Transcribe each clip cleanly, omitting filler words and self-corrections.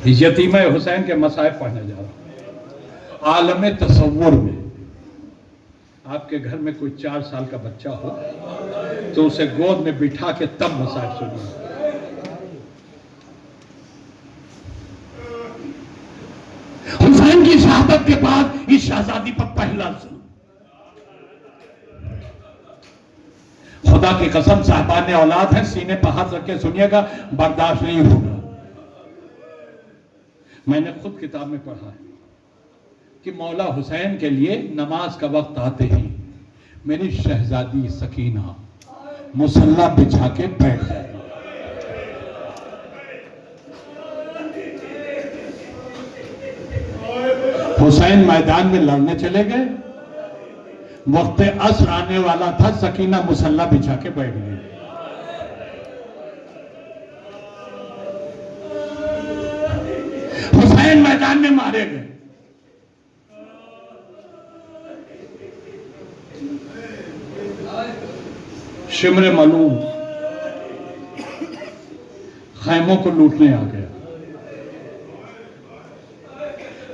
यतीम हुसैन के मसाइब पढ़ने जा रहा हूं। आलम तसव्वुर में आपके घर में कोई 4 साल का बच्चा हो तो उसे गोद में बिठा के तब मसाइब सुनिए। हुसैन की शहादत के बाद इस शहजादी पर पहला जुल्म। खुदा की कसम साहबान औलाद है, सीने पर हाथ रख के सुनिएगा, बर्दाश्त नहीं होगा। मैंने खुद किताब में पढ़ा है कि मौला हुसैन के लिए नमाज का वक्त आते ही मेरी शहजादी सकीना मुसल्ला बिछा के बैठ जाए। हुसैन मैदान में लड़ने चले गए, वक्त असर आने वाला था, सकीना मुसल्ला बिछा के बैठ गई। हुसैन मैदान में मारे गए। शिमर मलूम खैमों को लूटने आ गया।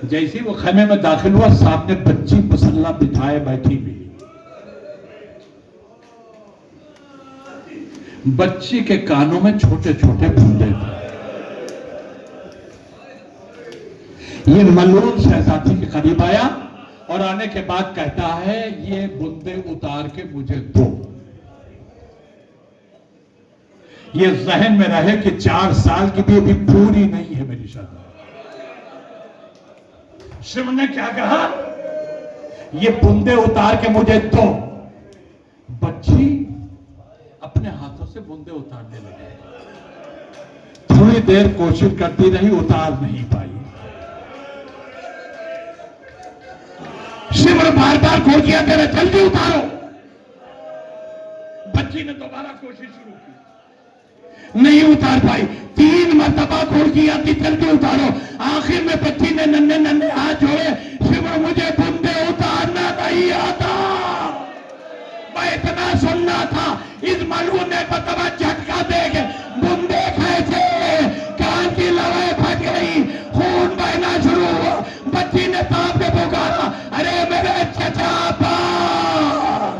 जैसे ही वो खैमे में दाखिल हुआ, सामने बच्ची मुसल्ला बिछाए बैठी हुई। बच्ची के कानों में छोटे छोटे बूंदे थे। ये मलूम शहजादी के करीब आया और आने के बाद कहता है, ये बूंदे उतार के मुझे दो। ये जहन में रहे कि 4 साल की भी अभी पूरी नहीं है मेरी शहजादी। शिव ने क्या कहा, ये बूंदे उतार के मुझे दो। बच्ची अपने हाथों से बूंदे उतारने लगी। थोड़ी देर कोशिश करती रही, उतार नहीं पाई। शिव ने बार बार खोल किया, तेरे जल्दी उतारो। बच्ची ने दोबारा कोशिश शुरू की, नहीं उतार पाई। 3 मरतबा खोल किया कि जल्दी उतारो। आखिर में बच्ची ने नन्हे नन्हे हाथ जोड़े, शिव मुझे बूंदे उतारना नहीं आता। मैं इतना सुनना था, इस मलून ने बतवा झटका दे के बूंदे कैसे, कान की लड़ाई फट गई, खून बहना शुरू हुआ। बच्ची ने सांप के पुकारा, अरे मेरे चचा पास।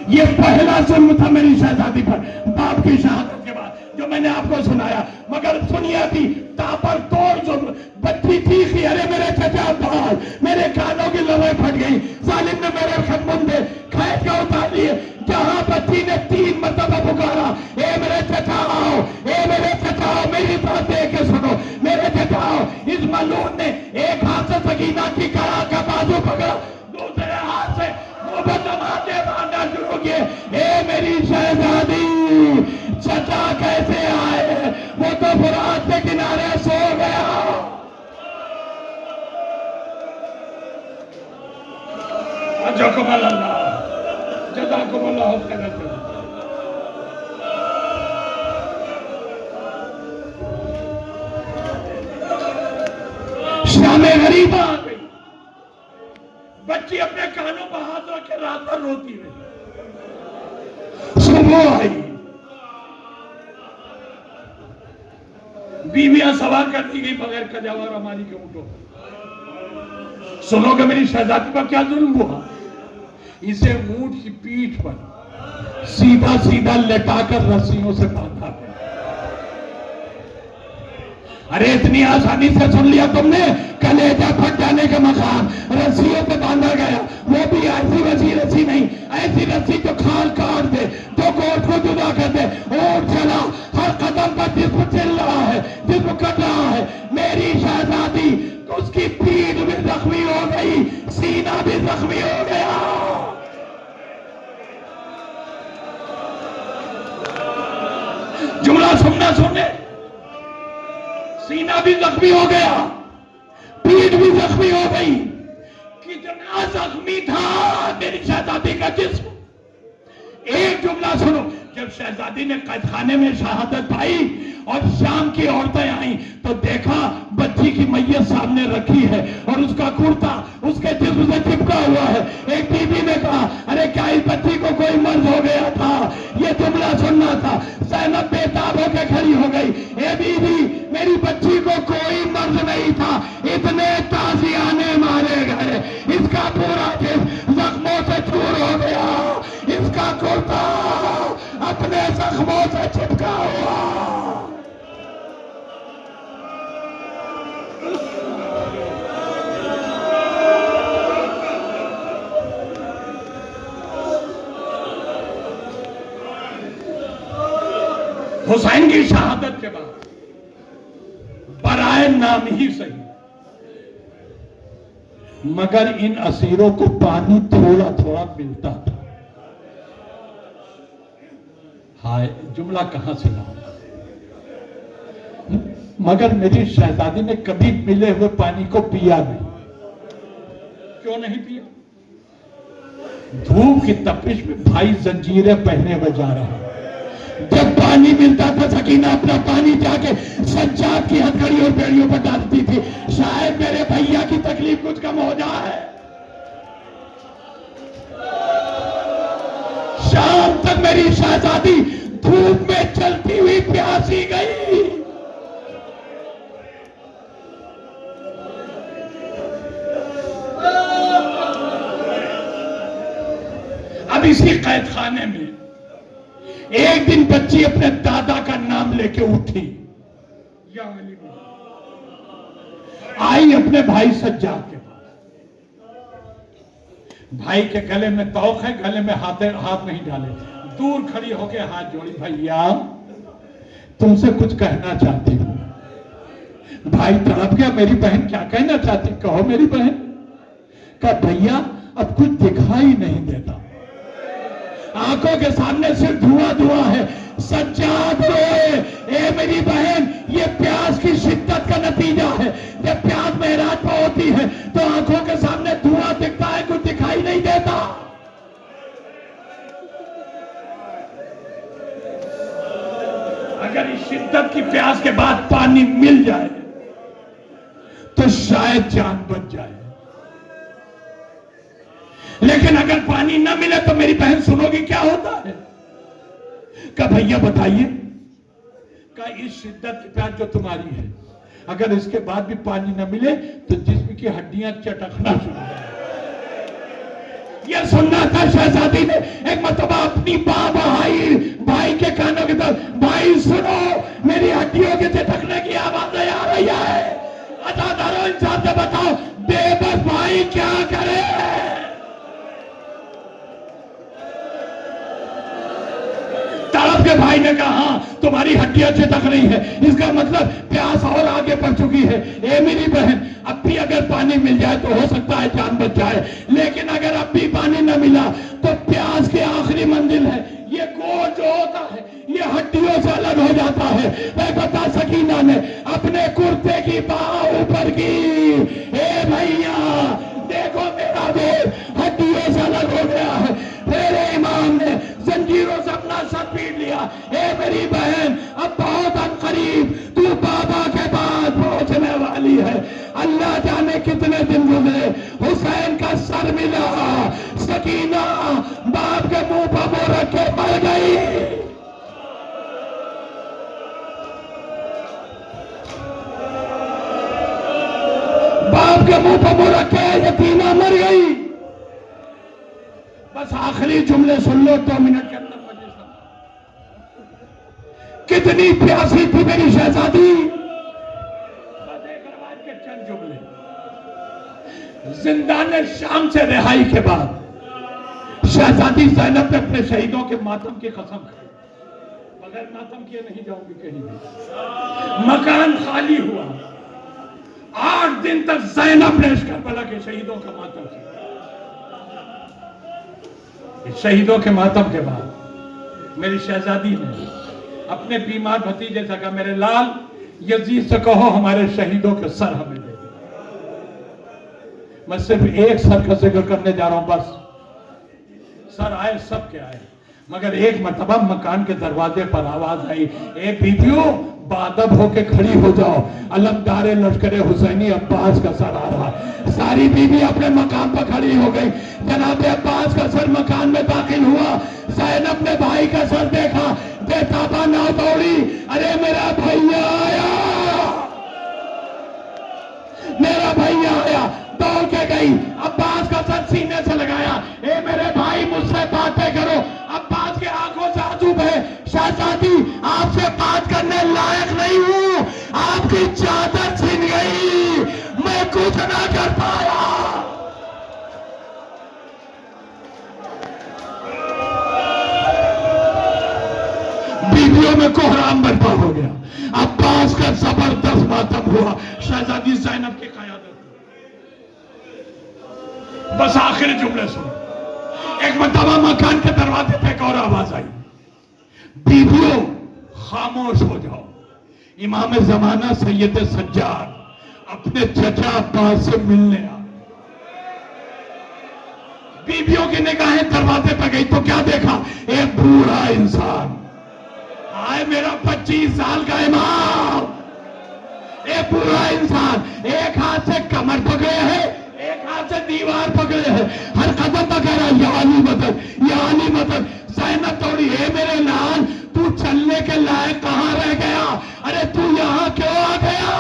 ये पहला जुल्म था मेरी शहजादी पर, बाप की शहादत के बाद, जो मैंने आपको सुनाया। मगर सुनिए अभी तापर तोड़ जुल्म। बच्ची थी, अरे मेरे चचा बाल, मेरे कानों की लड़ाई फट गई। जालिम ने मेरे खतमुंदे खैद का उतार लिए। जहां बच्ची ने 3 मरतबा पुकारा, ए मेरे चचा आओ, ए मेरे चचा आओ, मेरी बात देख के सुनो, मेरे चचा आओ। इस मलून ने एक हाथ से सकीना की कड़ा का बाजू पकड़ा, दूसरे हाथ से मुबतमाते बांधना शुरू किए। ए मेरी शहजादी, चचा कैसे आए? वो तो फुरात के किनारे सो गया। जज़ाकुमुल्लाह, जज़ाकुमुल्लाह खैरन। शामे गरीब आ गई। बच्ची अपने कानों पर हाथ रख के रात भर रोती रही। सुबह आई, बीवियां सवार कर दी गई बगैर कजावर हमारी के ऊँटों। सुनोगे मेरी शहजादी पर क्या जुल्म हुआ? इसे ऊंट की पीठ पर सीधा सीधा लेटाकर रस्सियों से बांधा गया। अरे इतनी आसानी से सुन लिया तुमने, कलेजा फट जाने का मकान। रस्सियों से बांधा गया, वो भी ऐसी वैसी रस्सी नहीं, ऐसी रस्सी जो खाल काट दे, जो गोट को जुदा कर दे। और चला, हर कदम पर जिस्म चिल रहा है, जिस्म कट रहा है। मेरी शहजादी, उसकी पीठ भी जख्मी हो गई, सीना भी जख्मी हो गया। जुमला सुनना सुने, सीना भी जख्मी हो गया, पीठ भी जख्मी हो गई। कितना जख्मी था मेरी शहजादी का जिस्म। एक जुमला सुनो, जब शहजादी ने कैदखाने में शहादत पाई और शाम की औरतें आई तो देखा बच्ची की मैयत सामने रखी है और उसका कुर्ता उसके जिस्म से चिपका हुआ है। एक बीबी ने कहा, अरे क्या इस हुसैन की शहादत के बाद बराए नाम ही सही, मगर इन असीरों को पानी थोड़ा थोड़ा मिलता था। हाय, जुमला कहां से लाऊं? मगर मेरी शहजादी ने कभी मिले हुए पानी को पिया नहीं। क्यों नहीं पिया? धूप की तपिश में भाई जंजीरें पहने हुए जा रहा है। जब पानी मिलता था सकीना अपना पानी जाके सज्जाद की हथकड़ी और बेड़ियों पर डालती थी, शायद मेरे भैया की तकलीफ कुछ कम हो जाए। शाम तक मेरी शहजादी धूप में चलती हुई प्यासी गई। अब इसी कैद खाने में एक दिन बच्ची अपने दादा का नाम लेके उठी, आई अपने भाई सज्जाद के पास। भाई के गले में तौक है, गले में हाथ नहीं डाले, दूर खड़ी होके हाथ जोड़ी, भैया तुमसे कुछ कहना चाहती हूं। भाई तड़प गया, मेरी बहन क्या कहना चाहती, कहो मेरी बहन। कहा भैया अब कुछ दिखाई नहीं देता, आंखों के सामने सिर्फ धुआं धुआं है। सज्जाद रोए, ए मेरी बहन, ये प्यास की शिद्दत का नतीजा है। जब प्यास मेराज पर होती है तो आंखों के सामने धुआं दिखता है, कुछ दिखाई नहीं देता। अगर इस शिद्दत की प्यास के बाद पानी मिल जाए तो शायद जान बच जाए, लेकिन अगर पानी न मिले तो मेरी बहन सुनोगी क्या होता है? का भैया बताइए, का इस शिद्दत की प्यास जो तुम्हारी है, अगर इसके बाद भी पानी न मिले तो जिस्म की हड्डियां चटकना शुरू हो जाए। यह सुनना था शहजादी ने एक मतलब अपनी भाई के कानों की तरफ, भाई सुनो, मेरी हड्डियों के चटकने की आवाजें आ रही है। अदादारो इंसान से बताओ, बेबस भाई क्या करे? तड़प के भाई ने कहा, हाँ तुम्हारी हड्डियां चटक रही है, इसका मतलब प्यास और आगे बढ़ चुकी है। ए मेरी बहन, अब भी अगर पानी मिल जाए तो हो सकता है जान बच जाए, लेकिन अगर अब भी पानी न मिला तो प्यास की आखिरी मंजिल है, ये गोश्त जो होता है ये हड्डियों से अलग हो जाता है। मैं बता, सकीना ने अपने कुर्ते की बाह ऊपर की, ए भैया देखो मेरा गोश्त हड्डियों से अलग हो गया है। मेरे इमाम ने जंजीरों से अपना सर पीट लिया। ए मेरी बहन, अब बहुत अनकरीब तू बाबा के पास पहुंचने वाली है। अल्लाह जाने कितने दिन गुजरे, हुसैन का सर मिला, सकीना बाप के मुंह पर मुंह रख के मर गई। बाप के मुंह पर मुंह रख के यतीमा मर गई। बस आखिरी जुमले सुन लो, 2 मिनट के अंदर मजे सब। कितनी प्यासी थी मेरी शहजादी, बस एक रवाज के चंद जुमले। जिंदान शाम से रिहाई के बाद शहजादी ज़ैनब ने अपने शहीदों के मातम की कसम खाई, बगैर मातम किए नहीं जाऊंगी कहीं भी। मकान खाली हुआ, 8 दिन तक ज़ैनब ने करबला के शहीदों का मातम किया। शहीदों के मातम के बाद मेरी शहजादी ने अपने बीमार भतीजे से कहा, मेरे लाल यजीद से कहो हमारे शहीदों के सर हमें दे दे। मैं सिर्फ एक सर का जिक्र करने जा रहा हूं, बस। सर आए, सब के आए, मगर एक मर्तबा मकान के दरवाजे पर आवाज आई, ए बीबियों बादब होके खड़ी हो जाओ, अलमदारे लश्करे हुसैनी अब्बास का सर आ रहा। सारी बीबी अपने मकान पर खड़ी हो गई। जनाब अब्बास का सर मकान में दाखिल हुआ। ज़ैनब ने भाई का सर देखा, बेताबा ना दौड़ी, अरे मेरा भैया आया, मेरा भैया आया। दौड़ के गई, अब्बास का सर सीने से लगाया, ए मेरे भाई मुझसे बातें करो। अब्बास के आंखों से आंसू बहे, शहजादी आपसे बात करने लायक नहीं हूं, आपकी चादर छीन गई, मैं कुछ ना कर पाया। बीवियों में में कोहराम बर्पा हो गया। अब्बास का जबरदस्त मातम हुआ शहजादी ज़ैनब की क़यादत में। बस आखिरी जुमले सुनो। एक मरतबा मकान के दरवाजे पे एक और आवाज आई, बीवियों खामोश हो जाओ, इमाम जमाना सैयद सज्जाद अपने चचा अब्बास से मिलने आ। बीवियों की निगाहें दरवाजे पर गई तो क्या देखा, एक बूढ़ा इंसान। आए मेरा 25 साल का इमाम, एक बूढ़ा इंसान, एक हाथ से कमर पकड़े है, एक हाथ से दीवार पकड़े है, हर कदम पर कह रहा या अली मदद, या अली मदद। ज़ैनब दौड़ी, है मेरे लाल तू चलने के लायक कहां रह गया, अरे तू यहां क्यों आ गया।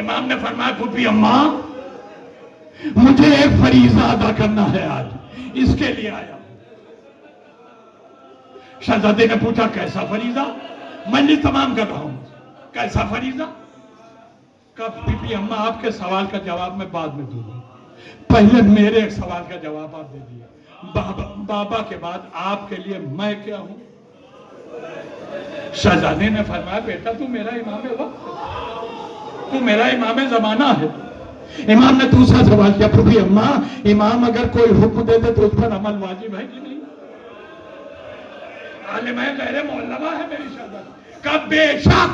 इमाम ने फरमाया फूफी अम्मा मुझे एक फरीजा अदा करना है, आज इसके लिए आया। शहजादे ने पूछा कैसा फरीजा, मंजिल तमाम कर रहा हूं, कैसा फरीजा। कब बीबी अम्मा आपके सवाल का जवाब मैं बाद में दूंगा, पहले मेरे एक सवाल का जवाब आप दे दिए। बाबा के बाद आपके लिए मैं क्या हूं। शहजादे ने फरमाया बेटा तू मेरा इमाम वक्त, तू मेरा इमाम जमाना है। इमाम ने दूसरा सवाल किया फूफी अम्मा इमाम अगर कोई हुक्म दे दे तो उस पर अमल वाजिब है कि नहीं। आलिम है, गैर मुअल्लमा है मेरी शहजादी। कब बेशक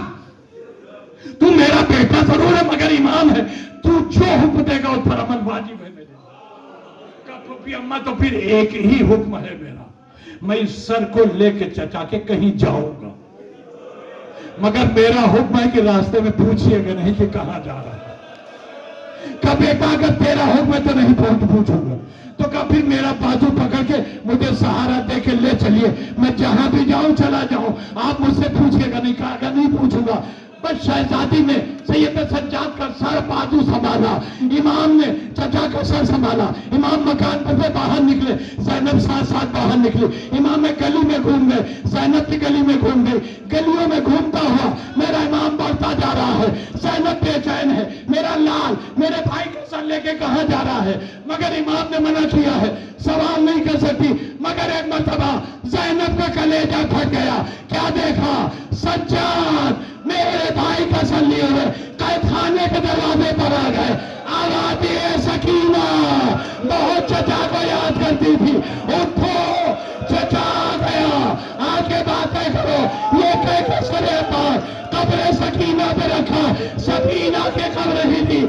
तू मेरा बेटा जरूर है मगर इमाम है, तू जो हुक्म देगा उस पर अमल वाजिब है मेरे। कब फूफी अम्मा तो फिर एक ही हुक्म है मेरा, मैं इस सर को लेके चचा के कहीं जाऊंगा, मगर मेरा हुक्म है कि रास्ते में पूछिएगा नहीं कि कहां जा रहा है। का बेटा अगर तेरा हुक्म है तो नहीं पूछूंगा, तो का फिर मेरा बाजू पकड़ के मुझे सहारा दे के ले चलिए, मैं जहां भी जाऊं चला जाऊं, आप मुझसे पूछिएगा नहीं, कहा नहीं पूछूंगा। बस शहजादी ने सैयद सज्जाद का सर बाजू संभाला, इमाम ने चचा का सर संभाला। इमाम मकान पर से बाहर निकले, ज़ैनब साथ साथ बाहर निकली। इमाम में गली में घूम गए, ज़ैनब की गली में घूम गई। गलियों में घूमता हुआ मेरा इमाम बढ़ता जा रहा है, ज़ैनब बेचैन है, मेरा लाल मेरे भाई के सर लेके कहां जा रहा है, मगर इमाम ने मना किया है, सवाल नहीं कर सकती। मगर एक मरतबा ज़ैनब का कलेजा फट गया, क्या देखा, सज्जाद मेरे भाई का सर लिए हुए कैदखाने के दरवाजे पर आ गए। आवाज़ दिए सकीना बहुत चचा को याद करती थी, उठो चचा आ गया, आगे बातें करो। ये कह के सरे पर कब्र सकीना पे रखा, सकीना के कब्र ही थी।